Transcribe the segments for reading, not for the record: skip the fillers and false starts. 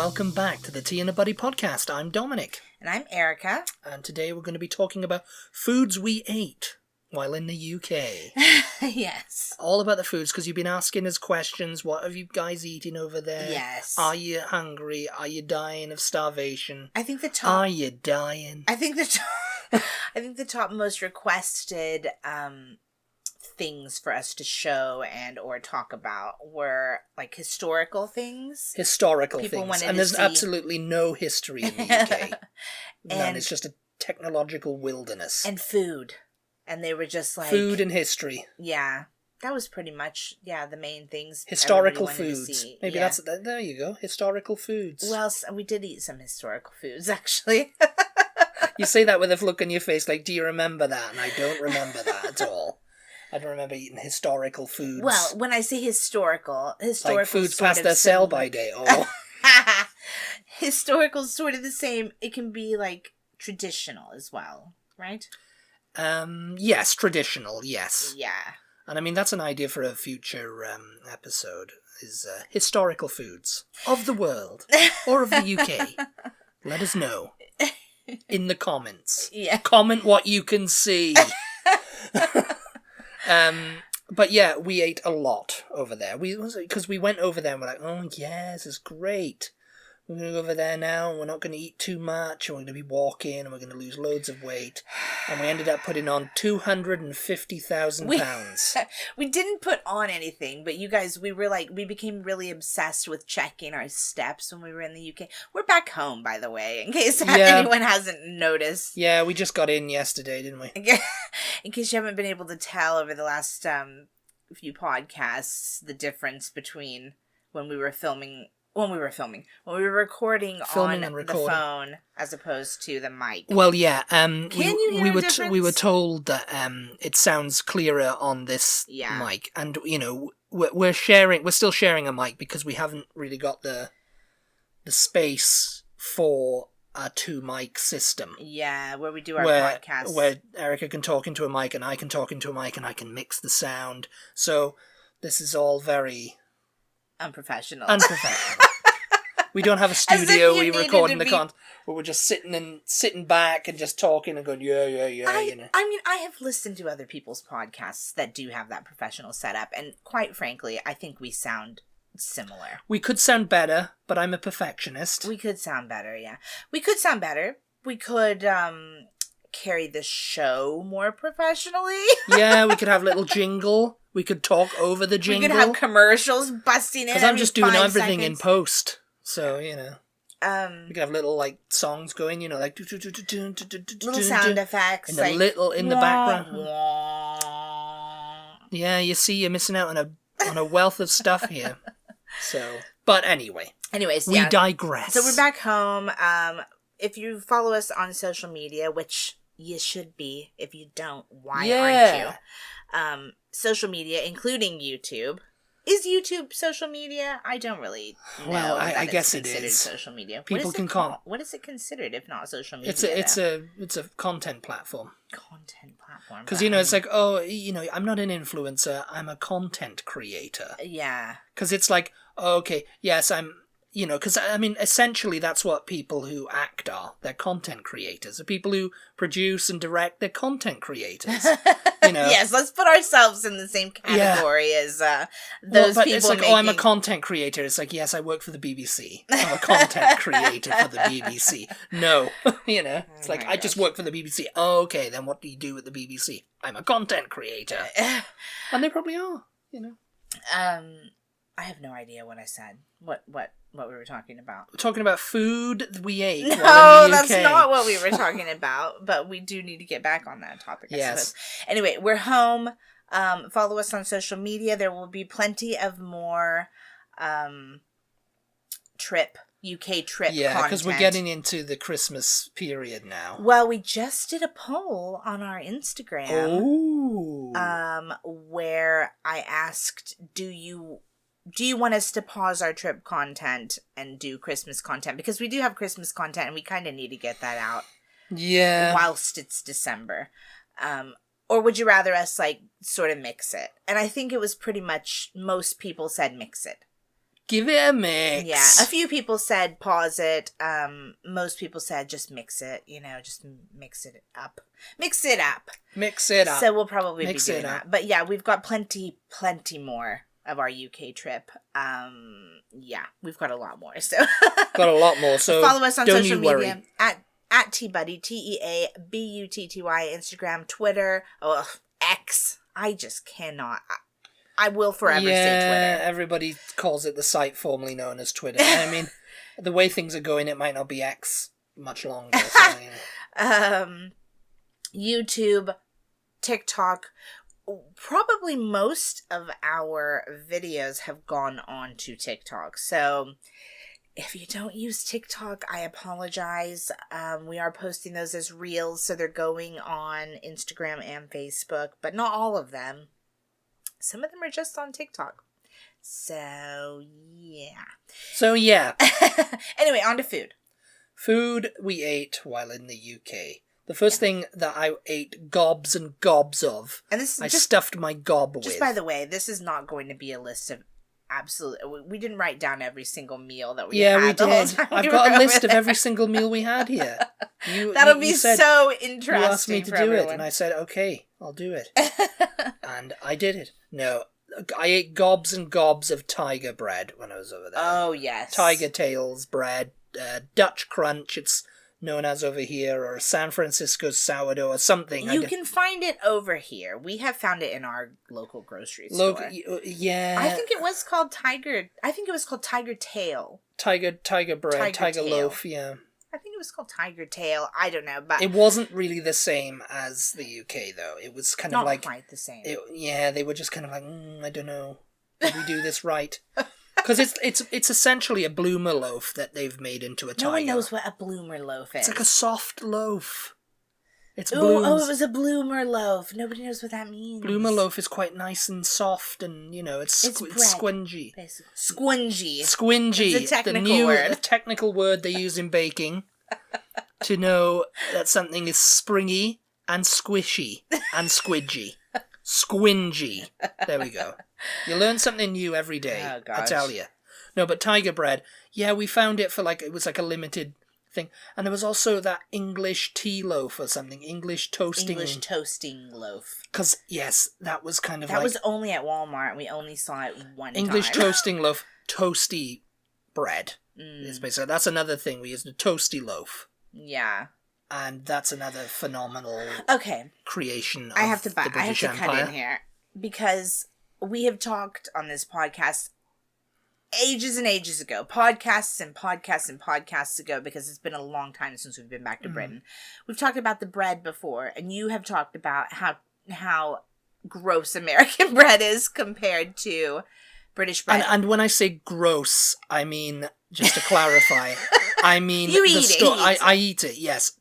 welcome back to the Tea and a Butty podcast. I'm Dominic. And I'm Erica. And today we're going to be talking about foods we ate while in the UK. Yes. All about the foods, because you've been asking us questions. What have you guys eating over there? Yes. Are you hungry? Are you dying of starvation? I think the top... Are you dying? I think the top most requested things for us to show and or talk about were like historical things. Historical People things. wanted And to there's see... absolutely no history in the UK. None. And It's just a technological wilderness. And food. And they were just like... Food and history. Yeah. That was pretty much, the main things. Historical foods. Maybe yeah. there you go. Historical foods. Well, we did eat some historical foods, actually. You say that with a look on your face like, do you remember that? And I don't remember that at all. I don't remember eating historical foods. Well, when I say historical like foods past their sell-by date. Oh. Historical is sort of the same. It can be like traditional as well, right? Yes, traditional, yes. Yeah. And I mean, that's an idea for a future episode, is historical foods of the world, or of the UK. Let us know in the comments. Yeah. Comment what you can see. But yeah, we ate a lot over there. Because we went over there and we're like, oh yeah, this is great. We're going to go over there now, and we're not going to eat too much, and we're going to be walking, and we're going to lose loads of weight. And we ended up putting on £250,000. We didn't put on anything, but you guys, we became really obsessed with checking our steps when we were in the UK. We're back home, by the way, in case anyone hasn't noticed. Yeah, we just got in yesterday, didn't we? In case you haven't been able to tell over the last few podcasts, the difference between when we were recording on the phone as opposed to the mic. Well, yeah. Can you hear a difference? We were told that it sounds clearer on this mic, and we're still sharing a mic because we haven't really got the space for a 2-mic system. Yeah, where we do our podcast. Where Erica can talk into a mic and I can talk into a mic and I can mix the sound. So this is all very... Unprofessional. We don't have a studio. We record in the content. Where we're just sitting back and just talking and going, yeah. I mean, I have listened to other people's podcasts that do have that professional setup, and quite frankly, I think we sound similar. We could sound better, but I'm a perfectionist. We could sound better, yeah. We could sound better. We could carry the show more professionally. Yeah, we could have a little jingle. We could talk over the jingle. We could have commercials busting in. Because I'm just doing everything seconds. in post. So, we could have little, like, songs going, like... Little sound effects. And a little in the background. Yeah, you see, you're missing out on a wealth of stuff here. So, but anyways, we digress. So we're back home. If you follow us on social media, which you should be. If you don't, why aren't you? Social media, including YouTube. Is YouTube social media? I don't really know. Well, I guess it is. Social media. People can call. What is it considered if not social media? It's a content platform. Content platform. Because it's like, I'm not an influencer. I'm a content creator. Yeah. Because it's like, okay, yes, I'm. Because, I mean, essentially that's what people who act are. They're content creators. The people who produce and direct, they're content creators. Yes, let's put ourselves in the same category as those people it's like, I'm a content creator. It's like, yes, I work for the BBC. I'm a content creator for the BBC. No. It's like, I just work for the BBC. Oh, okay, then what do you do at the BBC? I'm a content creator. And they probably are, I have no idea what I said. What we were talking about. We're talking about food we ate. No, that's not what we were talking about. But we do need to get back on that topic. Yes. Anyway, we're home. Follow us on social media. There will be plenty of more UK trip content. Yeah, because we're getting into the Christmas period now. Well, we just did a poll on our Instagram. Oh. Where I asked, do you want us to pause our trip content and do Christmas content? Because we do have Christmas content and we kind of need to get that out. Yeah. Whilst it's December. Or would you rather us, sort of mix it? And I think it was pretty much, most people said mix it. Give it a mix. Yeah, a few people said pause it. Most people said just mix it. Just mix it up. Mix it up. Mix it up. So we'll probably be doing that. But yeah, we've got plenty more of our UK trip. Yeah, we've got a lot more. So got a lot more. So follow us on don't social you worry. media at TButty, TEABUTTY, Instagram, Twitter, X. I just cannot. I will forever say Twitter. Yeah, everybody calls it the site formerly known as Twitter. I mean, the way things are going, it might not be X much longer. So, YouTube, TikTok. Probably most of our videos have gone on to TikTok. So if you don't use TikTok, I apologize. We are posting those as reels, so they're going on Instagram and Facebook, but not all of them. Some of them are just on TikTok. So, yeah. Anyway, on to food. Food we ate while in the UK. The first thing that I ate gobs and gobs of, and this is I stuffed my gob with. Just by the way, this is not going to be a list of we didn't write down every single meal that we had. Yeah, we did. I've got a list of every single meal we had here. That'll be so interesting. You asked me to do everyone. it, and I said, okay, I'll do it. And I did it. No, I ate gobs and gobs of tiger bread when I was over there. Oh, yes. Tiger tails bread, Dutch crunch, it's known as over here, or San Francisco sourdough or something. You can find it over here. We have found it in our local grocery store. Yeah. I think it was called tiger. I think it was called tiger tail. Tiger bread, tiger loaf, yeah. I think it was called tiger tail. I don't know, but it wasn't really the same as the UK though. It was kind of like not quite the same. They were just kind of like, I don't know, did we do this right? Because it's essentially a bloomer loaf that they've made into a tiger. No one knows what a bloomer loaf is. It's like a soft loaf. It's blooms. Oh, it was a bloomer loaf. Nobody knows what that means. Bloomer loaf is quite nice and soft, and it's squingy. Basically. Squingy. Squingy. It's a technical word. A technical word they use in baking to know that something is springy and squishy and squidgy. Squingy. There we go. You learn something new every day. Oh, gosh. I tell you. No, but tiger bread. Yeah, we found it for it was like a limited thing. And there was also that English tea loaf or something. English toasting loaf. Because, yes, that was kind of that was only at Walmart. We only saw it one English time. toasting loaf. Toasty bread. Is basically, that's another thing. We used a toasty loaf. Yeah. And that's another phenomenal creation of I have to British Empire. Cut in here because we have talked on this podcast ages and ages ago, podcasts ago, because it's been a long time since we've been back to Britain. We've talked about the bread before, and you have talked about how gross American bread is compared to British bread. And when I say gross, I mean, just to clarify, I mean you eat it. I eat it. Yes,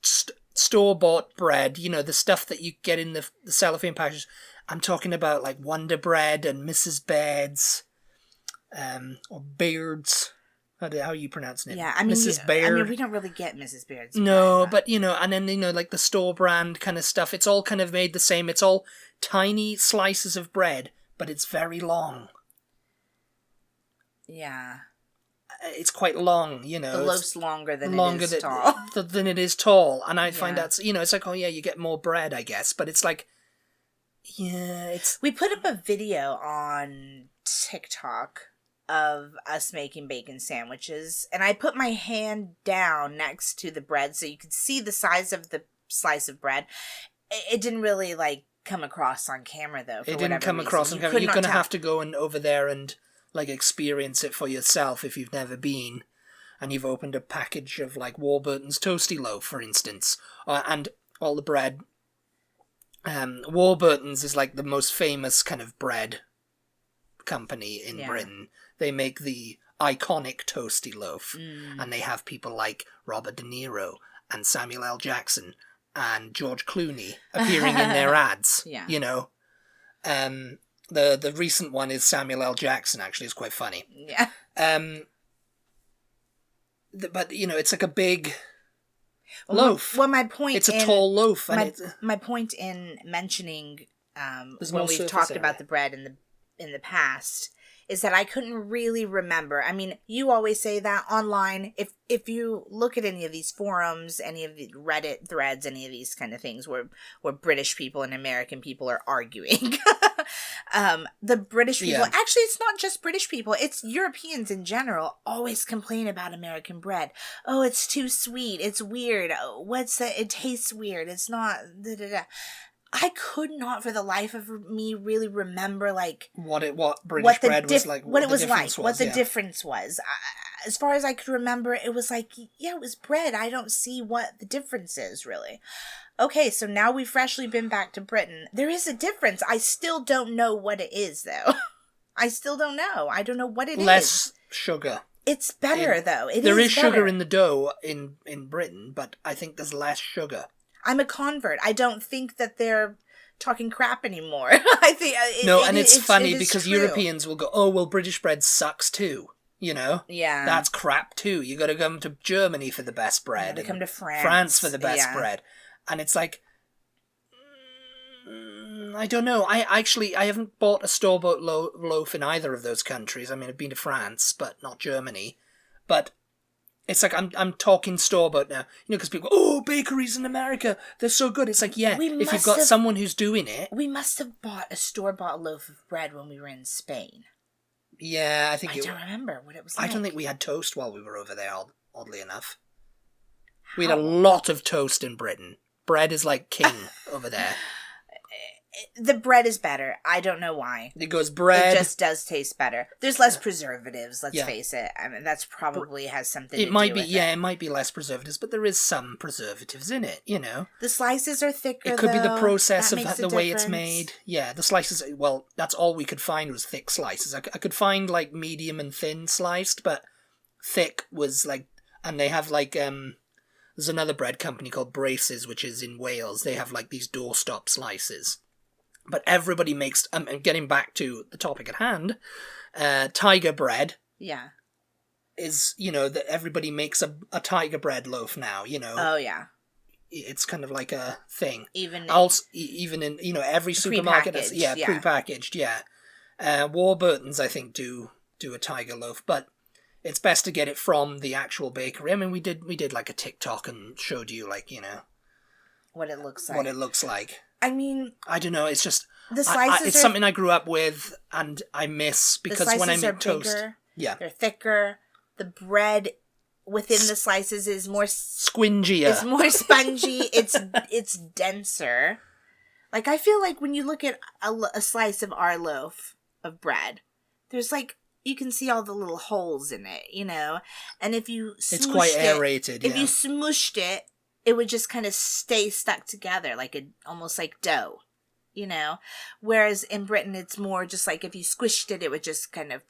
store-bought bread. The stuff that you get in the cellophane packages. I'm talking about like Wonder Bread and Mrs. Baird's, or Baird's. How are you pronouncing it? Yeah, I mean, Mrs. Baird. I mean, we don't really get Mrs. Baird's. No, but and then like the store brand kind of stuff. It's all kind of made the same. It's all tiny slices of bread, but it's very long. Yeah. It's quite long, The loaf's longer than it is tall. And I find that's, it's like, oh yeah, you get more bread, I guess. But it's like, We put up a video on TikTok of us making bacon sandwiches. And I put my hand down next to the bread so you could see the size of the slice of bread. It didn't really, come across on camera, though. It didn't come across on camera. You're going to have to go over there and experience it for yourself if you've never been, and you've opened a package of Warburton's Toasty Loaf, for instance, and all the bread. Warburton's is the most famous kind of bread company in Britain. They make the iconic Toasty Loaf, and they have people like Robert De Niro and Samuel L. Jackson and George Clooney appearing in their ads. Yeah. The recent one is Samuel L. Jackson, actually. It's quite funny. Yeah. But, it's like a big loaf. Well, my point It's a tall loaf. My point in mentioning when more we've surface talked area. about the bread in the past is that I couldn't really remember. I mean, you always say that online. If you look at any of these forums, any of the Reddit threads, any of these kind of things where British people and American people are arguing, the British people, actually, it's not just British people, it's Europeans in general, always complain about American bread. Oh, it's too sweet. It's weird. Oh, what's that? It tastes weird. It's not. Da, da, da. I could not, for the life of me, really remember what British bread was like, what it was like, what the difference was. As far as I could remember, it was like, yeah, it was bread. I don't see what the difference is, really. Okay, so now we've freshly been back to Britain. There is a difference. I still don't know what it is, though. I still don't know. I don't know what it is. Less sugar. It's better, though. There is sugar in the dough in Britain, but I think there's less sugar. I'm a convert. I don't think that they're talking crap anymore. I think it's funny because true. Europeans will go, "Oh, well, British bread sucks too." You know, that's crap too. You got to come to Germany for the best bread. You come to France for the best bread, and it's like, I don't know. I haven't bought a store-bought loaf in either of those countries. I mean, I've been to France, but not Germany. But it's like I'm talking store-bought now, because people go, oh, bakeries in America, they're so good. It's like, if you've got someone who's doing it. We must have bought a store-bought loaf of bread when we were in Spain. Yeah, I think I don't remember what it was like. I don't think we had toast while we were over there, oddly enough. We had a lot of toast in Britain. Bread is like king over there. The bread is better. I don't know why. It goes bread. It just does taste better. There's less preservatives, let's face it. I mean, that's probably has something to do with it. It might be less preservatives, but there is some preservatives in it, The slices are thicker, It could be the process of the way it's made. Yeah, the slices, well, that's all we could find was thick slices. I could find, like, medium and thin sliced, but thick was, like, and they have, like, there's another bread company called Braces, which is in Wales. They have, like, these doorstop slices. But everybody makes, and getting back to the topic at hand, tiger bread. Yeah. Is, that everybody makes a tiger bread loaf now, Oh, yeah. It's kind of like a thing. Even in, every supermarket. Prepackaged, yeah. Warburton's, I think, do a tiger loaf, but it's best to get it from the actual bakery. I mean, we did like a TikTok and showed you, like, what it looks like. What it looks like. I mean, I don't know. It's just the slices. It's something I grew up with, and I miss because when I make toast, they're thicker. The bread within the slices is more squingier. It's more spongy. it's denser. Like, I feel like when you look at a slice of our loaf of bread, there's like you can see all the little holes in it, And if you it's quite aerated. If you smooshed it. It would just kind of stay stuck together, almost like dough, Whereas in Britain, it's more just like if you squished it, it would just kind of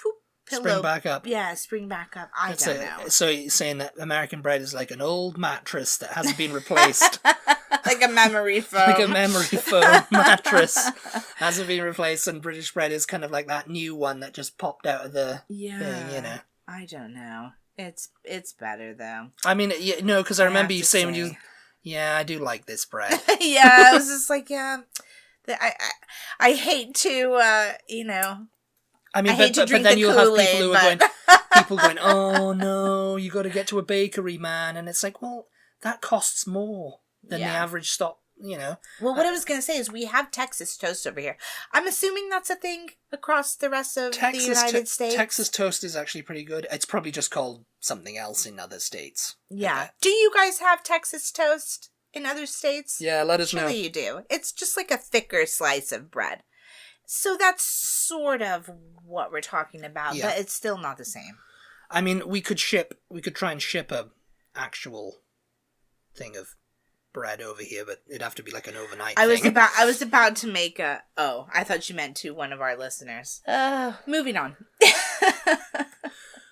spring back up. Yeah, spring back up. I don't know. So you're saying that American bread is like an old mattress that hasn't been replaced. Like a memory foam. Like a memory foam mattress hasn't been replaced, and British bread is kind of like that new one that just popped out of the thing, I don't know. It's better though. I mean, because I remember you saying I do like this bread. Yeah, I was just like, I hate to, I mean, but then you'll have people who are going, oh no, you got to get to a bakery, man, and it's like, well, that costs more than the average stop. Well, what I was going to say is we have Texas toast over here. I'm assuming that's a thing across the rest of the United States. Texas toast is actually pretty good. It's probably just called something else in other states. Yeah. Okay. Do you guys have Texas toast in other states? Yeah, let us know. Surely you do. It's just like a thicker slice of bread. So that's sort of what we're talking about, but it's still not the same. I mean, we could try and ship a actual thing of bread over here, but it'd have to be like an overnight thing. I was about to make I thought you meant to one of our listeners. Moving on.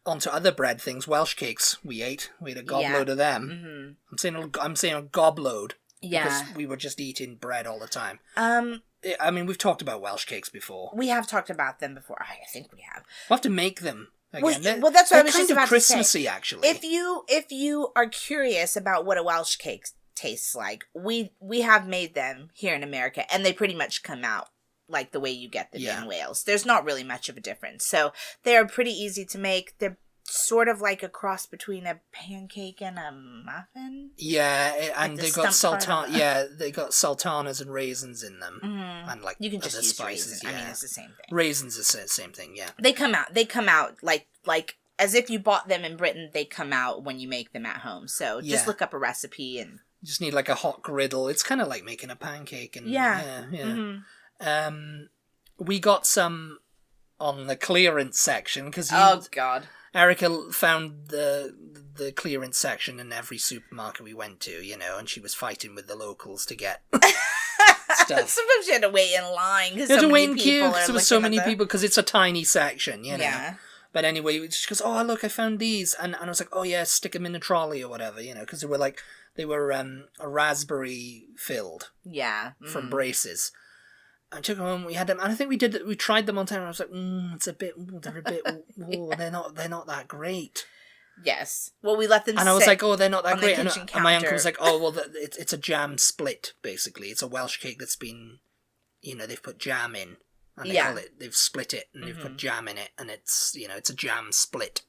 On to other bread things. Welsh cakes we ate. We had a gobload of them. Mm-hmm. I'm saying a gobload. Yeah. Because we were just eating bread all the time. I mean, we've talked about Welsh cakes before. We have talked about them before. I think we have. We'll have to make them again. Well, that's what I was just about Christmassy, to say. Actually. If you are curious about what a Welsh cake tastes like, we have made them here in America, and they pretty much come out like the way you get them in Wales. There's not really much of a difference. So they're pretty easy to make. They're sort of like a cross between a pancake and a muffin. Yeah, and they got they got sultanas and raisins in them, and like you can just use spices. Raisins. I mean, it's the same thing. Raisins is the same thing. Yeah, they come out like as if you bought them in Britain. They come out when you make them at home. So just look up a recipe and you just need like a hot griddle. It's kind of like making a pancake. And we got some on the clearance section because oh god. Erica found the clearance section in every supermarket we went to, and she was fighting with the locals to get stuff. Sometimes you had to wait in line because you had to wait in queue because there were so many people because it's a tiny section, Yeah. But anyway, she goes, "Oh, look, I found these," and I was like, "Oh yeah, stick them in the trolley or whatever," because they were raspberry filled, from Braces. I took them home. We had them, and I think we tried them on time. And I was like, they're a bit. They're not that great. Yes. Well, we let them. And I was like, oh, they're not that great. And my uncle was like, oh, well, it's a jam split. Basically, it's a Welsh cake that's been, they've put jam in, and they've split it, and they've put jam in it, and it's it's a jam split.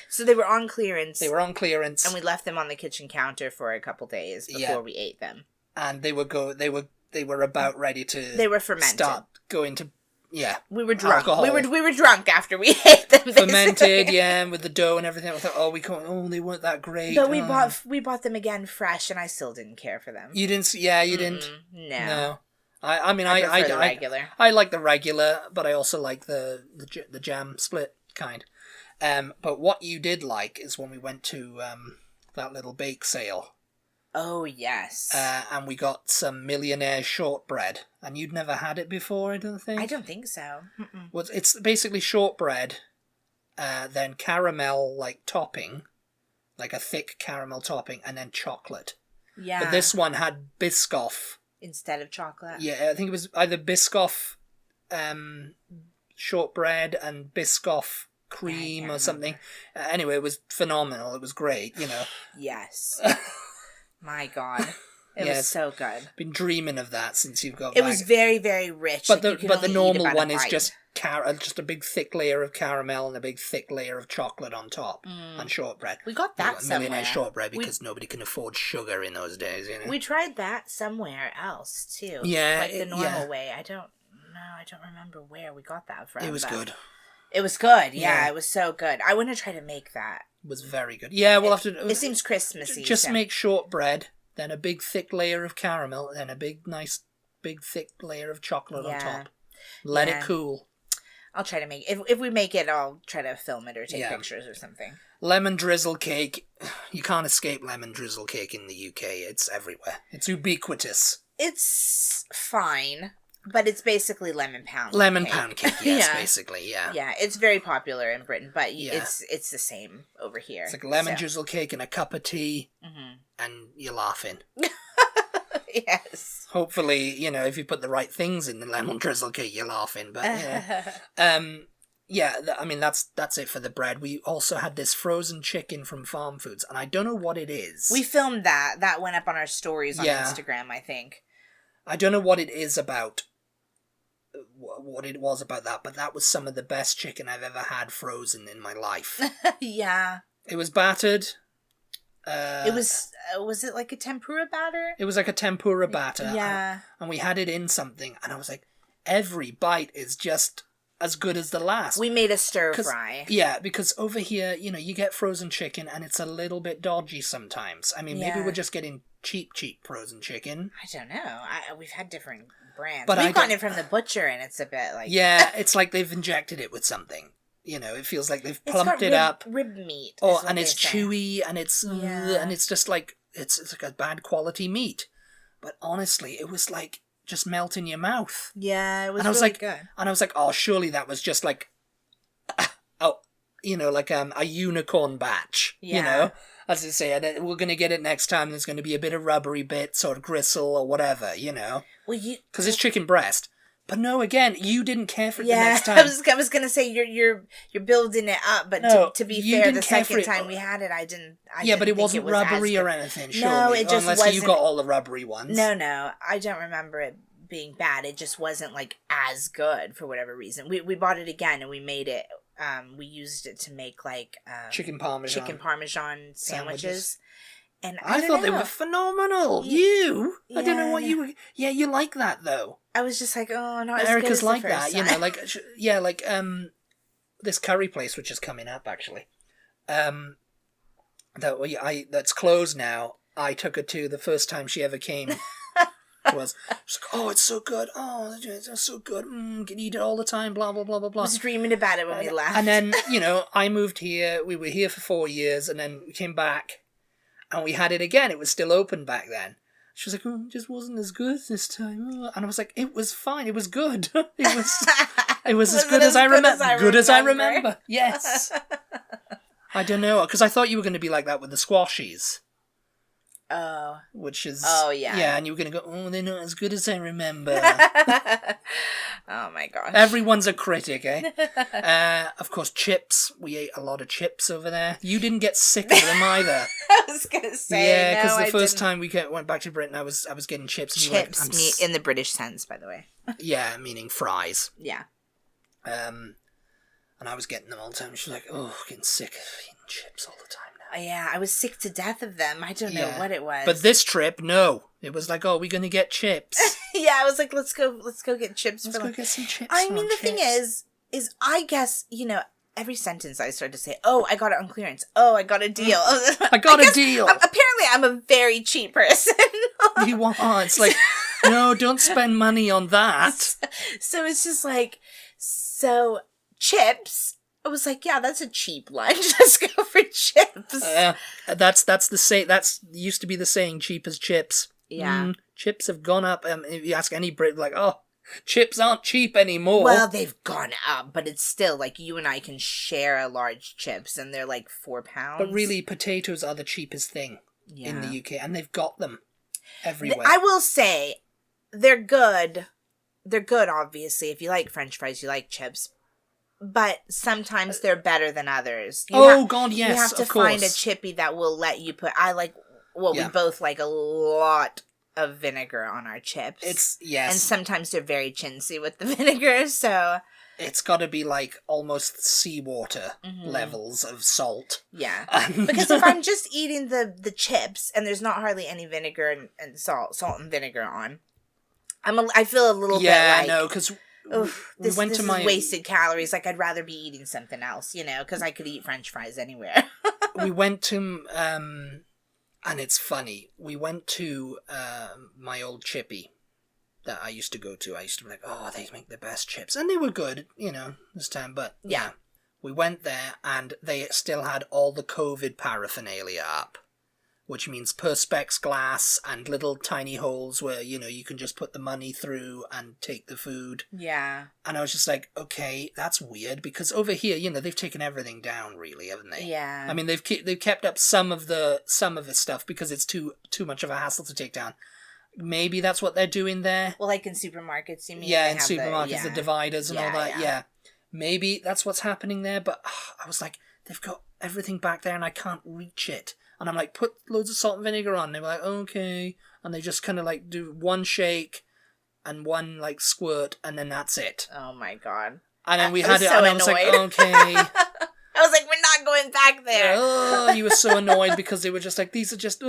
So they were on clearance. And we left them on the kitchen counter for a couple days before we ate them. And they were about ready to. They were fermented. Start going to. Yeah, we were drunk. Alcohol. We were drunk after we ate them. Basically. Fermented, with the dough and everything. I thought, they weren't that great. But we bought them again fresh, and I still didn't care for them. You didn't? Yeah, you didn't. No. I mean, I regular. I like the regular, but I also like the jam split kind. But what you did like is when we went to that little bake sale. Oh, yes. And we got some Millionaire shortbread. And you'd never had it before, I don't think? I don't think so. Well, it's basically shortbread, then caramel, topping, like a thick caramel topping, and then chocolate. Yeah. But this one had Biscoff. Instead of chocolate? Yeah, I think it was either Biscoff shortbread and Biscoff cream or something. Anyway, it was phenomenal. It was great, Yes. My God. It was so good. Been dreaming of that since you've got It was very, very rich. But the normal one is just a big thick layer of caramel and a big thick layer of chocolate on top and shortbread. We got that somewhere. Millionaire shortbread because nobody can afford sugar in those days, We tried that somewhere else too. Yeah. Like the normal way. I don't remember where we got that from. It was good. It was good. Yeah, it was so good. I want to try to make that. It was very good. Yeah, we'll have to... It seems Christmassy. Just make shortbread, then a big thick layer of caramel, then a big thick layer of chocolate on top. Let it cool. I'll try to make it. If we make it, I'll try to film it or take pictures or something. Lemon drizzle cake. You can't escape lemon drizzle cake in the UK. It's everywhere. It's ubiquitous. It's fine. But it's basically lemon pound cake, yes, basically, yeah. Yeah, it's very popular in Britain, but it's the same over here. It's like lemon drizzle cake and a cup of tea, and you're laughing. Yes. Hopefully, if you put the right things in the lemon drizzle cake, you're laughing. But, I mean, that's it for the bread. We also had this frozen chicken from Farm Foods, and I don't know what it is. We filmed that. That went up on our stories on Instagram, I think. I don't know what it is about. What it was about that, but that was some of the best chicken I've ever had frozen in my life. Yeah. It was battered. It was it like a tempura batter? It was like a tempura batter. Yeah. And we had it in something, and I was like, every bite is just as good as the last. We made a stir fry. Yeah, because over here, you get frozen chicken, and it's a little bit dodgy sometimes. I mean, maybe we're just getting cheap frozen chicken. I don't know. We've had different brands. But we've gotten it from the butcher, and it's a bit like... Yeah, it's like they've injected it with something. It feels like they've plumped it up. Rib meat. Oh, and it's chewy, and it's just like, it's like a bad quality meat. But honestly, it was like just melt in your mouth. Yeah, it was good. And I was like, oh, surely that was just like, a unicorn batch, As I say, we're going to get it next time. There's going to be a bit of rubbery bits or gristle or whatever, Well, because it's chicken breast. But no, again, you didn't care for it the next time. I was going to say you're building it up, but to be fair, the second time we had it, I didn't. But it wasn't rubbery or anything. Surely, no, it just unless wasn't. You got all the rubbery ones. No, I don't remember it being bad. It just wasn't like as good for whatever reason. We bought it again and we made it. We used it to make like chicken parmesan sandwiches. And I thought they were phenomenal. I don't know what you were. Yeah, you like that though. I was just like, oh, not as Erica's good as like the that, first time. like this curry place which is coming up actually. That's closed now. I took her to the first time she ever came. Was she's like, oh, it's so good. Oh, it's so good. Can eat it all the time. Blah blah blah blah blah. I was dreaming about it when we left. And then I moved here. We were here for 4 years, and then we came back, and we had it again. It was still open back then. She was like, oh, it just wasn't as good this time. Oh. And I was like, it was fine. It was good. It was as good as I remember. Good as I remember. Yes. I don't know, because I thought you were going to be like that with the squashies. Oh. Which is... Oh, yeah. Yeah, and you were going to go, oh, they're not as good as I remember. Oh, my gosh. Everyone's a critic, eh? Of course, chips. We ate a lot of chips over there. You didn't get sick of them either. I was going to say, yeah, because the first time we went back to Britain, I was getting chips. And chips, in the British sense, by the way. Yeah, meaning fries. Yeah. And I was getting them all the time. She was like, oh, getting sick of eating chips all the time. Yeah, I was sick to death of them. I don't know what it was. But this trip, no. It was like, oh, we're going to get chips. Yeah, I was like, let's go get chips. Let's go get some chips. I mean, the thing is I guess, every sentence I started to say, oh, I got it on clearance. Oh, I got a deal. I got a deal. Apparently, I'm a very cheap person. You are. It's like, no, don't spend money on that. So it's just like, chips. I was like, yeah, that's a cheap lunch. Let's go for chips. That's the say. That's used to be the saying, cheap as chips. Yeah, chips have gone up. If you ask any Brit, like, oh, chips aren't cheap anymore. Well, they've gone up, but it's still like you and I can share a large chips, and they're like £4. But really, potatoes are the cheapest thing in the UK, and they've got them everywhere. I will say, they're good. They're good, obviously. If you like French fries, you like chips. But sometimes they're better than others. God, yes, you have to find a chippy that will let you put. We both like a lot of vinegar on our chips. And sometimes they're very chintzy with the vinegar, so it's got to be like almost seawater levels of salt. Yeah, because if I'm just eating the chips and there's not hardly any vinegar and salt and vinegar on, I feel a little bit like, yeah, no, because. This is wasted calories. Like, I'd rather be eating something else, because I could eat French fries anywhere. We went to, and it's funny, we went to my old chippy that I used to go to. I used to be like, oh, they make the best chips. And they were good, this time. But, yeah, we went there, and they still had all the COVID paraphernalia up. Which means Perspex glass and little tiny holes where, you can just put the money through and take the food. Yeah. And I was just like, okay, that's weird, because over here, they've taken everything down, really, haven't they? Yeah. I mean, they've kept up some of the stuff because it's too much of a hassle to take down. Maybe that's what they're doing there. Well, like in supermarkets, you mean? Yeah, in supermarkets, the dividers and all that. Yeah. Maybe that's what's happening there, but I was like, they've got everything back there and I can't reach it. And I'm like, put loads of salt and vinegar on. They were like, okay. And they just kind of like do one shake and one like squirt, and then that's it. Oh my God. And then we had it, and I was like, okay. I was like, we're not going back there. Oh, you were so annoyed because they were just like, these are just, she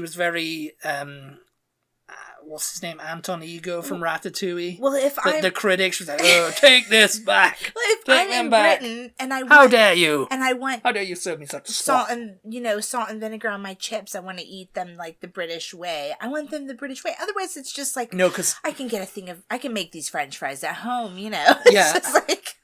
was very, what's his name? Anton Ego from Ratatouille. Well, the critics was like, oh, take this back. Well, if I'm in Britain and how dare you? And I want, how dare you serve me such salt and vinegar on my chips? I want to eat them like the British way. I want them the British way. Otherwise, it's just like, no, because I can get I can make these French fries at home. Yeah. It's just like,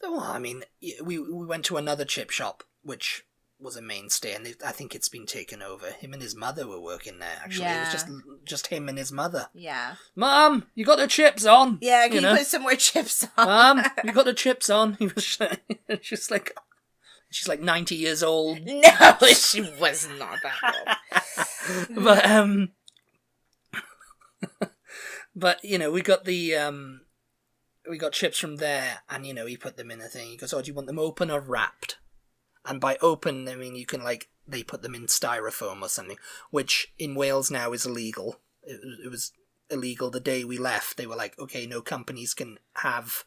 well, I mean, we went to another chip shop which was a mainstay, and I think it's been taken over. Him and his mother were working there, actually. Yeah. It was just him and his mother. Yeah. Mom, you got the chips on? Yeah, can you put some more chips on? Mom, you got the chips on? He was just like, she's like 90 years old. No, she was not that old. But, we got we got chips from there, and, he put them in a thing. He goes, oh, do you want them open or wrapped? And by open, I mean, you can, they put them in styrofoam or something, which in Wales now is illegal. it was illegal the day we left. They were like, okay, no companies can have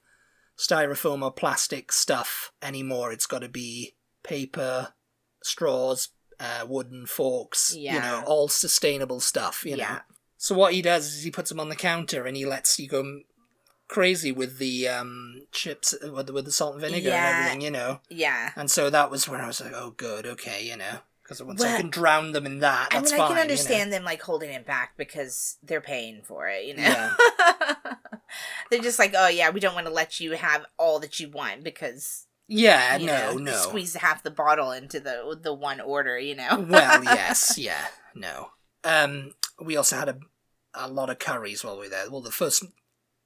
styrofoam or plastic stuff anymore. It's got to be paper, straws, wooden forks, all sustainable stuff, you know. So what he does is he puts them on the counter and he lets you go crazy with the chips, with the salt and vinegar and everything, you know. Yeah. And so that was when I was like, oh, good, okay, you know. Because once I can drown them in that, that's fine. I can understand them, like, holding it back because they're paying for it, you know? Yeah. They're just like, oh, yeah, we don't want to let you have all that you want because... Yeah, no. Squeeze half the bottle into the one order, you know? Well, yes, yeah, no. We also had a lot of curries while we were there. Well, the first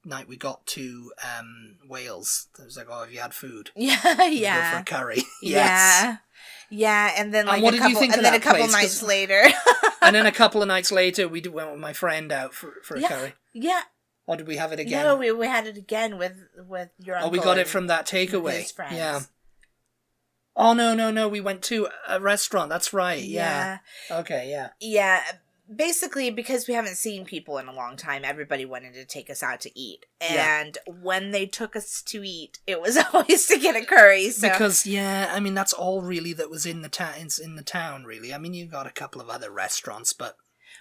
night we got to Wales, it was like, oh, have you had food? Yeah, yeah. Go for a curry. Yes. Yeah, and then like and a couple nights later. And then a couple of nights later, we went with my friend out for a curry. Yeah. Or did we have it again? No, we had it again with your uncle. Oh, we got it from that takeaway. His friends. Yeah. Oh, no. We went to a restaurant. That's right. Yeah. Okay, yeah. Yeah. Basically, because we haven't seen people in a long time, everybody wanted to take us out to eat. And when they took us to eat, it was always to get a curry. So. Because, I mean, that's all really that was in the town, really. I mean, you got a couple of other restaurants, but...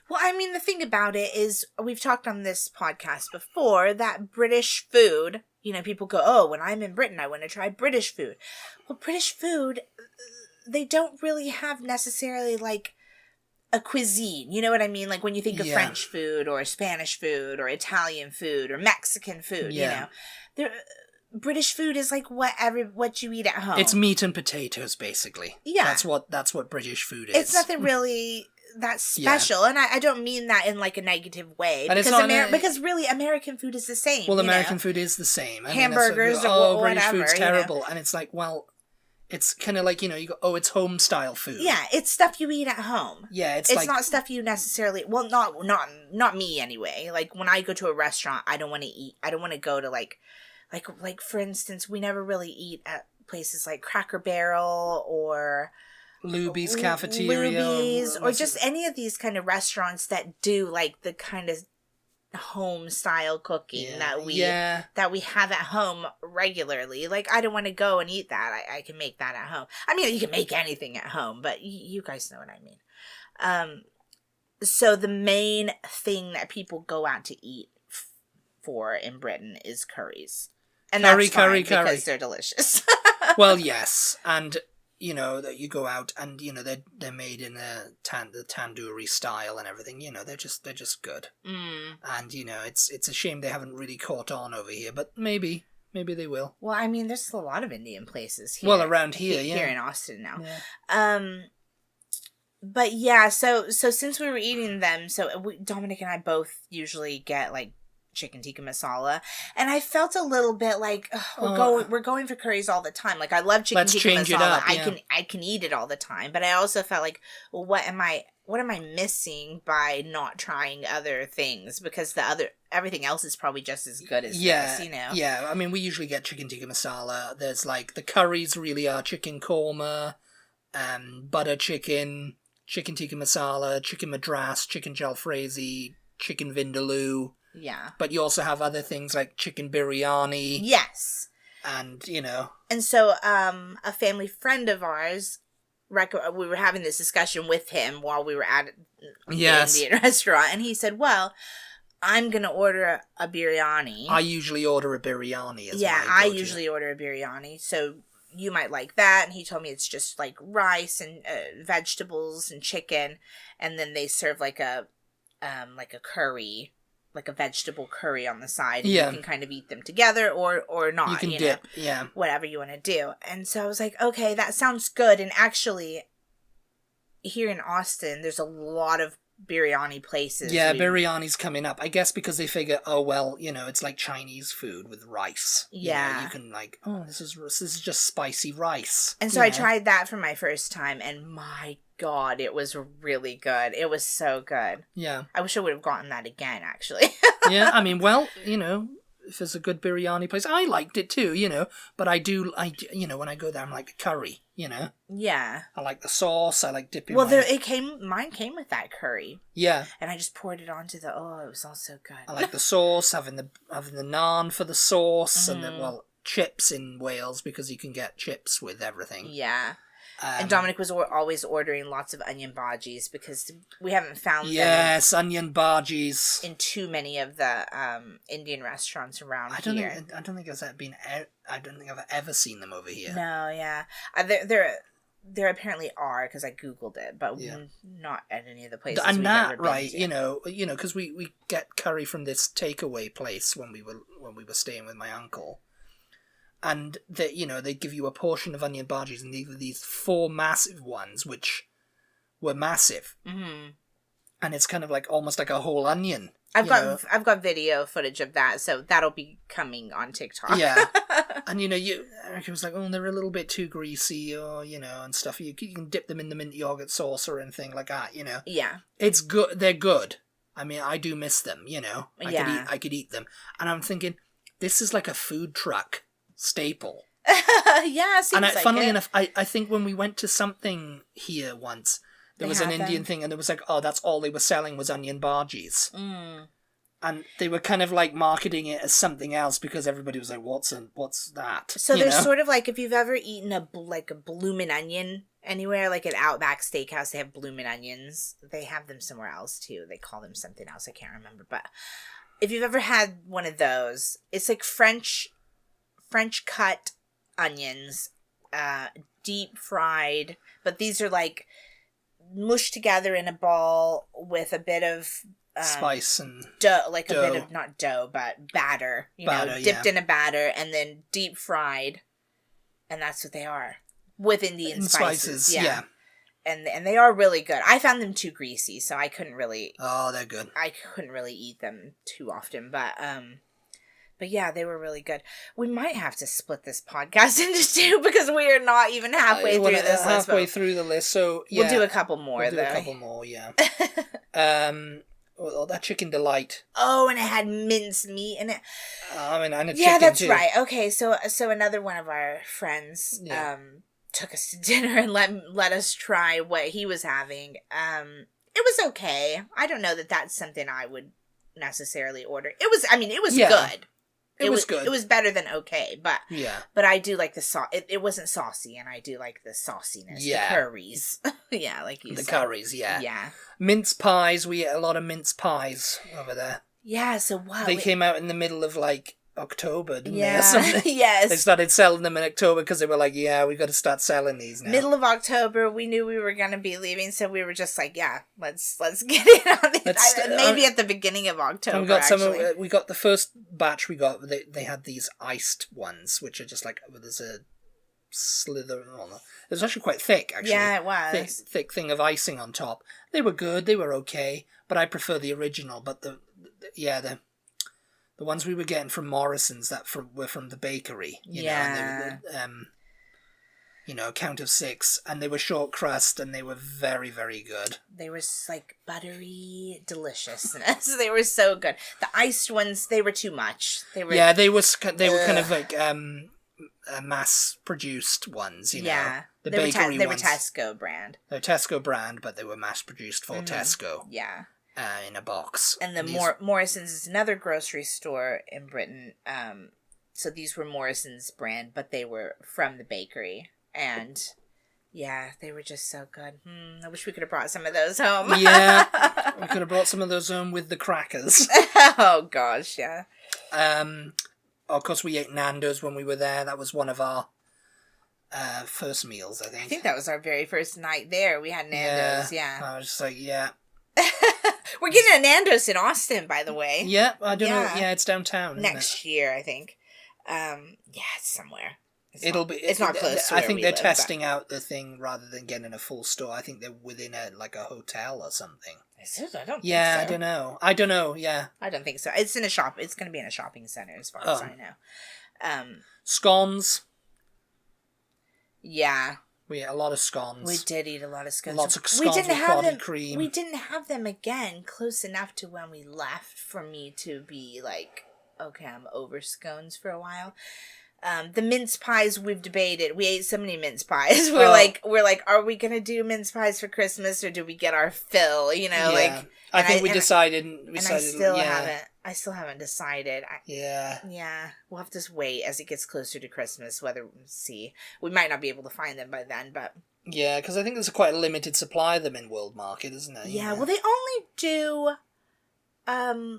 Well, I mean, the thing about it is, we've talked on this podcast before, that British food, you know, people go, oh, when I'm in Britain, I want to try British food. Well, British food, they don't really have necessarily, like, a cuisine. You know what I mean? Like, when you think of French food, or Spanish food, or Italian food, or Mexican food, you know. British food is like what you eat at home. It's meat and potatoes, basically. Yeah. That's what British food is. It's nothing really... that's special, and I don't mean that in like a negative way, and because really American food is the same. Well, American food is the same. Hamburgers or British whatever, food's terrible, and it's like, well, it's kind of like, you know, you go, oh, it's home style food. Yeah, it's stuff you eat at home. Yeah, it's not stuff you necessarily. Well, not me anyway. Like when I go to a restaurant, I don't want to eat. I don't want to go to like for instance, we never really eat at places like Cracker Barrel or Luby's Cafeteria, or just any of these kind of restaurants that do like the kind of home style cooking that we have at home regularly. Like, I don't want to go and eat that. I can make that at home. I mean, you can make anything at home, but you guys know what I mean. So the main thing that people go out to eat for in Britain is curries, and that's fine because they're delicious. Well, yes, and you know that you go out and you know they're made in the tandoori style and everything. You know they're just good. And you know it's a shame they haven't really caught on over here, but maybe they will. Well, I mean, there's a lot of Indian places here. Well, around here, here in Austin now. Yeah. But yeah, so since we were eating them, Dominic and I both usually get like chicken tikka masala, and I felt a little bit like we're going for curries all the time. Like, I love chicken tikka masala. I can eat it all the time, but I also felt like, well, what am I missing by not trying other things? Because everything else is probably just as good as this, you know. Yeah, I mean, we usually get chicken tikka masala. There's like the curries really are chicken korma, butter chicken tikka masala, chicken madras, chicken jalfrezi, chicken vindaloo. Yeah. But you also have other things like chicken biryani. Yes. And, you know. And so, a family friend of ours, we were having this discussion with him while we were at the Indian restaurant, and he said, well, I'm going to order a biryani. I usually order a biryani as well. Yeah, I usually order a biryani, so you might like that. And he told me it's just like rice and vegetables and chicken, and then they serve like a curry, like a vegetable curry on the side, and you can kind of eat them together or not. You can dip, whatever you want to do. And so I was like, okay, that sounds good. And actually, here in Austin, there's a lot of biryani places. Yeah, biryani's coming up. I guess because they figure, oh well, you know, it's like Chinese food with rice. Yeah, you know, you can like, oh, this is just spicy rice. And so I tried that for my first time, and my God, it was really good. It was so good. Yeah, I wish I would have gotten that again. Actually. Yeah, I mean, well, you know, if there's a good biryani place, I liked it too, you know. But I you know, when I go there, I'm like curry. you know. Yeah. I like the sauce. I like dipping. Well, mine came with that curry. Yeah. And I just poured it onto it was all so good. I like the sauce, having the naan for the sauce, and then, chips in Wales, because you can get chips with everything. Yeah. And Dominic was always ordering lots of onion bhajis because we haven't found them. Yes, onion bhajis in too many of the Indian restaurants around I don't think I've ever seen them over here. No, yeah, there apparently are, because I googled it, but not at any of the places. And that, right? To. You know, because we get curry from this takeaway place when we were staying with my uncle. And they give you a portion of onion bhajis, and these 4 massive ones, which were massive. Mm-hmm. And it's kind of like almost like a whole onion. I've got video footage of that, so that'll be coming on TikTok. Yeah, and Erica was like, oh, they're a little bit too greasy, or and stuff. You can dip them in the mint yogurt sauce or anything like that. Yeah, it's good. They're good. I mean, I do miss them. I could eat them, and I'm thinking this is like a food truck staple. Yeah, seems and like funnily enough, I think when we went to something here once, there was an Indian thing, and it was like, oh, that's all they were selling was onion bhajis. And they were kind of like marketing it as something else, because everybody was like, what's that? So there's sort of like, if you've ever eaten a bloomin' onion anywhere, like at Outback Steakhouse, they have bloomin' onions. They have them somewhere else too. They call them something else. I can't remember. But if you've ever had one of those, it's like French cut onions, deep fried, but these are like mushed together in a ball with a bit of spice and dough, like dough. A bit of, not dough, but batter, dipped in a batter and then deep fried, and that's what they are, with Indian spices. Yeah. And they are really good. I found them too greasy, so I couldn't really. Oh, they're good. I couldn't really eat them too often, but yeah, they were really good. We might have to split this podcast into 2, because we are not even halfway through this list. Halfway through the list, so yeah. We'll do a couple more, yeah. That chicken delight. Oh, and it had minced meat in it. And a chicken, yeah, that's too. right. Okay, so another one of our friends took us to dinner and let us try what he was having. It was okay. I don't know that that's something I would necessarily order. It was good. It was good. It was better than okay, but I do like the sauce. It wasn't saucy, and I do like the sauciness. Yeah, the curries. Yeah, like you said. Curries. Yeah. Mince pies. We ate a lot of mince pies over there. Yeah. So wow. They came out in the middle of like October, didn't they? Or something? Yes. They started selling them in October because they were like, yeah, we got to start selling these now. Middle of October, we knew we were going to be leaving, so we were just like, yeah, let's get in on these. Maybe at the beginning of October. We got the first batch. They had these iced ones, which are just like, there's a slither. Oh, it was actually quite thick. Actually, yeah, it was thick thing of icing on top. They were good. They were okay, but I prefer the original. But the ones we were getting from Morrison's were from the bakery, you know, and they were, count of 6, and they were short crust, and they were very, very good. They were like buttery deliciousness. They were so good. The iced ones, they were too much. They were kind of like mass-produced ones, you know. The bakery ones. They were Tesco brand. They're Tesco brand, but they were mass-produced for Tesco. Yeah. In a box. And Morrison's is another grocery store in Britain. So these were Morrison's brand, but they were from the bakery. And yeah, they were just so good. I wish we could have brought some of those home. Yeah, we could have brought some of those home with the crackers. Oh gosh, yeah. Of course, we ate Nando's when we were there. That was one of our first meals, I think. I think that was our very first night there. We had Nando's, yeah. I was just like, yeah. We're getting a Nando's in Austin, by the way. Yeah, I don't know. Yeah, it's downtown. Next year, I think. Yeah, it's somewhere. It's not close to I think they're testing out the thing rather than getting a full store. I think they're within a hotel or something. Is it? I don't think so. Yeah, I don't know, yeah. I don't think so. It's in a shop. It's going to be in a shopping center as far as I know. Scones. Yeah. We ate a lot of scones. We did eat a lot of scones. Lots of scones with body cream. We didn't have them again close enough to when we left for me to be like, okay, I'm over scones for a while. The mince pies we've debated. We ate so many mince pies. We're like, are we gonna do mince pies for Christmas or do we get our fill? You know, like. I think we decided. I still haven't decided. Yeah. We'll have to wait as it gets closer to Christmas. We might not be able to find them by then, but. Yeah, because I think there's quite a limited supply of them in World Market, isn't there? Yeah. Well, they only do.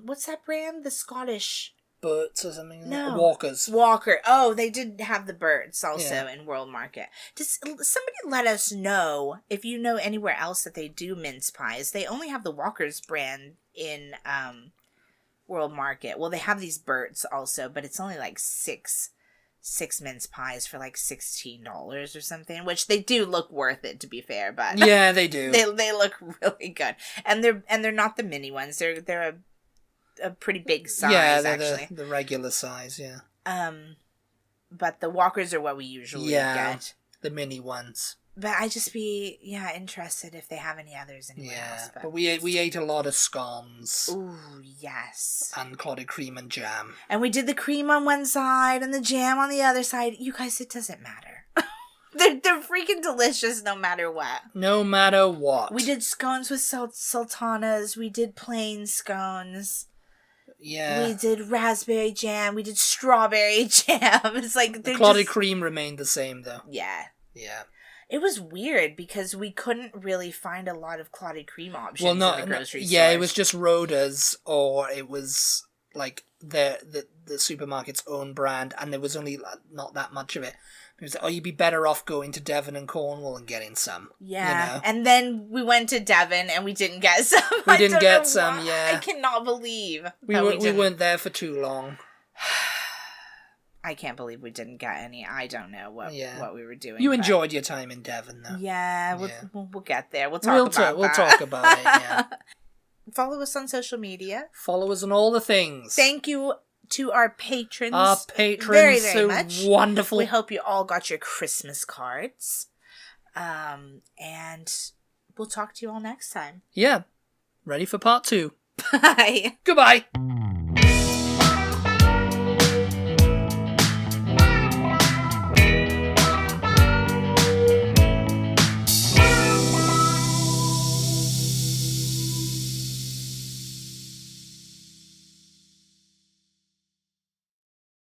What's that brand? The Scottish. Burt's or something? No. Walker. Oh, they did have the Burt's also in World Market. Does somebody let us know if you know anywhere else that they do mince pies? They only have the Walker's brand in World Market. Well, they have these Burt's also, but it's only like six mince pies for like $16 or something, which they do look worth it, to be fair. But yeah, they do. they look really good, and they're not the mini ones. They're a pretty big size, actually. The regular size, yeah. But the Walkers are what we usually get. The mini ones. But I just be interested if they have any others anywhere else. But we ate a lot of scones. Ooh, yes. And clotted cream and jam. And we did the cream on one side and the jam on the other side. You guys, it doesn't matter. They're freaking delicious no matter what. No matter what. We did scones with sultanas. We did plain scones. Yeah. We did raspberry jam. We did strawberry jam. It's like the clotted cream remained the same, though. Yeah. Yeah. It was weird because we couldn't really find a lot of clotted cream options in the grocery stores. Yeah, it was just Rhoda's, or it was like the supermarket's own brand, and there was only not that much of it. It was like, you'd be better off going to Devon and Cornwall and getting some. Yeah, you know? And then we went to Devon and we didn't get some. We didn't get some, yeah. I cannot believe we weren't there for too long. I can't believe we didn't get any. I don't know what we were doing. You enjoyed your time in Devon, though. Yeah, we'll get there. We'll talk about that. We'll talk about it, yeah. Follow us on social media. Follow us on all the things. Thank you to our patrons. Our patrons, very, very much. Wonderful. We hope you all got your Christmas cards. And we'll talk to you all next time. Yeah. Ready for part 2. Bye. Goodbye.